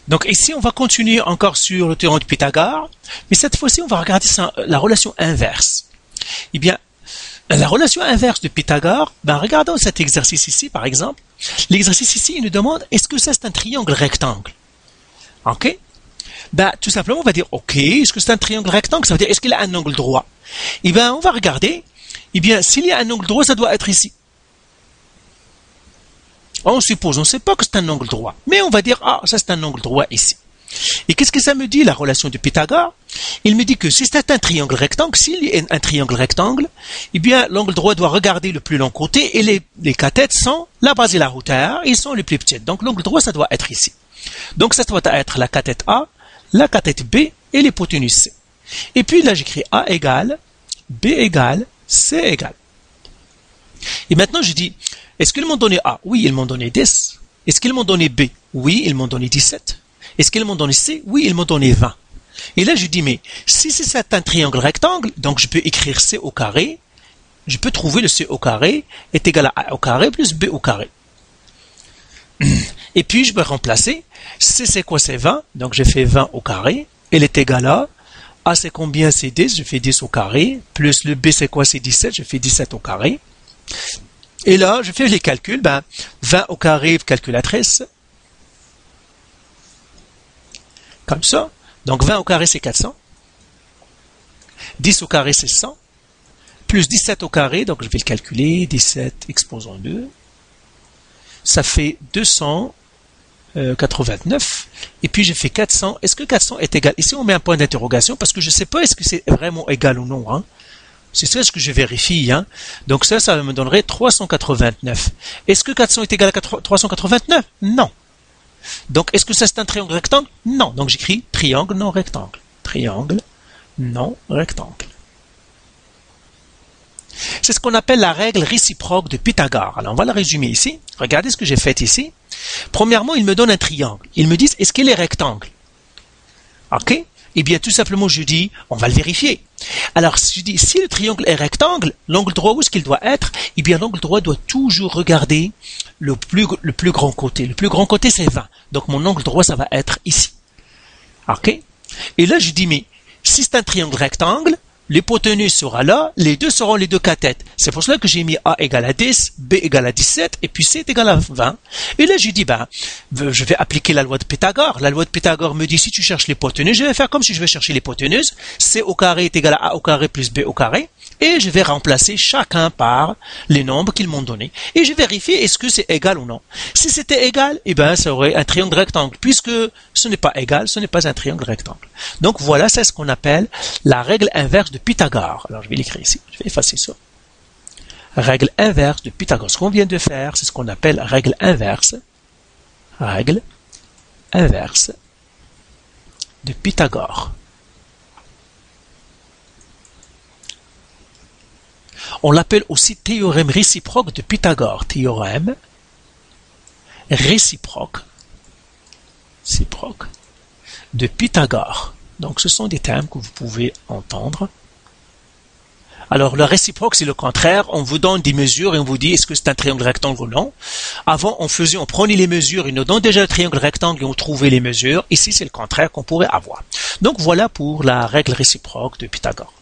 Donc ici, on va continuer encore sur le théorème de Pythagore, mais cette fois-ci, on va regarder la relation inverse. Eh bien, la relation inverse de Pythagore, regardons cet exercice ici, par exemple. L'exercice ici, il nous demande, est-ce que c'est un triangle rectangle? Ok? Tout simplement, on va dire, ok, est-ce que c'est un triangle rectangle? Ça veut dire, est-ce qu'il a un angle droit? Eh bien, on va regarder. Eh bien, s'il y a un angle droit, ça doit être ici. On suppose, on ne sait pas que c'est un angle droit, mais on va dire, ah, ça c'est un angle droit ici. Et qu'est-ce que ça me dit, la relation de Pythagore? Il me dit que si c'est un triangle rectangle, s'il y a un triangle rectangle, eh bien, l'angle droit doit regarder le plus long côté et les cathètes sont la base et la hauteur, ils sont les plus petites. Donc, l'angle droit, ça doit être ici. Donc, ça doit être la cathète A, la cathète B et l'hypoténuse C. Et puis, là, j'écris A égale, B égale, C égale. Et maintenant, je dis, est-ce qu'ils m'ont donné A? Oui, ils m'ont donné 10. Est-ce qu'ils m'ont donné B? Oui, ils m'ont donné 17. Est-ce qu'ils m'ont donné C? Oui, ils m'ont donné 20. Et là, je dis, mais si c'est un triangle rectangle, donc je peux écrire C au carré, je peux trouver le C au carré est égal à A au carré plus B au carré. Et puis, je peux remplacer. C, c'est quoi? C'est 20. Donc, je fais 20 au carré. Elle est égale à A, c'est combien? C'est 10. Je fais 10 au carré. Plus le B, c'est quoi? C'est 17. Je fais 17 au carré. Et là, je fais les calculs. 20 au carré, calculatrice. Comme ça. Donc, 20 au carré, c'est 400. 10 au carré, c'est 100. Plus 17 au carré, donc je vais le calculer. 17 exposant 2. Ça fait 289. Et puis, je fais 400. Est-ce que 400 est égal? Ici, on met un point d'interrogation parce que je ne sais pas est-ce que c'est vraiment égal ou non. Hein. C'est ça ce que je vérifie. Hein. Donc, ça me donnerait 389. Est-ce que 400 est égal à 389? Non. Donc, est-ce que ça c'est un triangle rectangle? Non. Donc, j'écris triangle non rectangle. Triangle non rectangle. C'est ce qu'on appelle la règle réciproque de Pythagore. Alors, on va la résumer ici. Regardez ce que j'ai fait ici. Premièrement, il me donne un triangle. Ils me disent, est-ce qu'il est rectangle? Ok? Eh bien, tout simplement, je dis, on va le vérifier. Alors, je dis, si le triangle est rectangle, l'angle droit, où est-ce qu'il doit être? Eh bien, l'angle droit doit toujours regarder le plus grand côté. Le plus grand côté, c'est 20. Donc, mon angle droit, ça va être ici. Ok? Et là, je dis, mais si c'est un triangle rectangle, l'hypoténuse sera là, les deux seront les deux cathètes. C'est pour cela que j'ai mis A égale à 10, B égale à 17, et puis C est égal à 20. Et là, je dis, je vais appliquer la loi de Pythagore. La loi de Pythagore me dit, si tu cherches l'hypoténuse, je vais faire comme si je vais chercher l'hypoténuse. C au carré est égal à A au carré plus B au carré. Et je vais remplacer chacun par les nombres qu'ils m'ont donnés. Et je vérifie est-ce que c'est égal ou non. Si c'était égal, eh ben, ça aurait un triangle rectangle. Puisque ce n'est pas égal, ce n'est pas un triangle rectangle. Donc voilà, c'est ce qu'on appelle la règle inverse de Pythagore. Alors je vais l'écrire ici. Je vais effacer ça. Règle inverse de Pythagore. Ce qu'on vient de faire, c'est ce qu'on appelle règle inverse. Règle inverse de Pythagore. On l'appelle aussi théorème réciproque de Pythagore. Théorème réciproque de Pythagore. Donc, ce sont des termes que vous pouvez entendre. Alors, le réciproque, c'est le contraire. On vous donne des mesures et on vous dit est-ce que c'est un triangle rectangle ou non. Avant, on prenait les mesures, ils nous donnent déjà le triangle rectangle et on trouvait les mesures. Ici, c'est le contraire qu'on pourrait avoir. Donc, voilà pour la règle réciproque de Pythagore.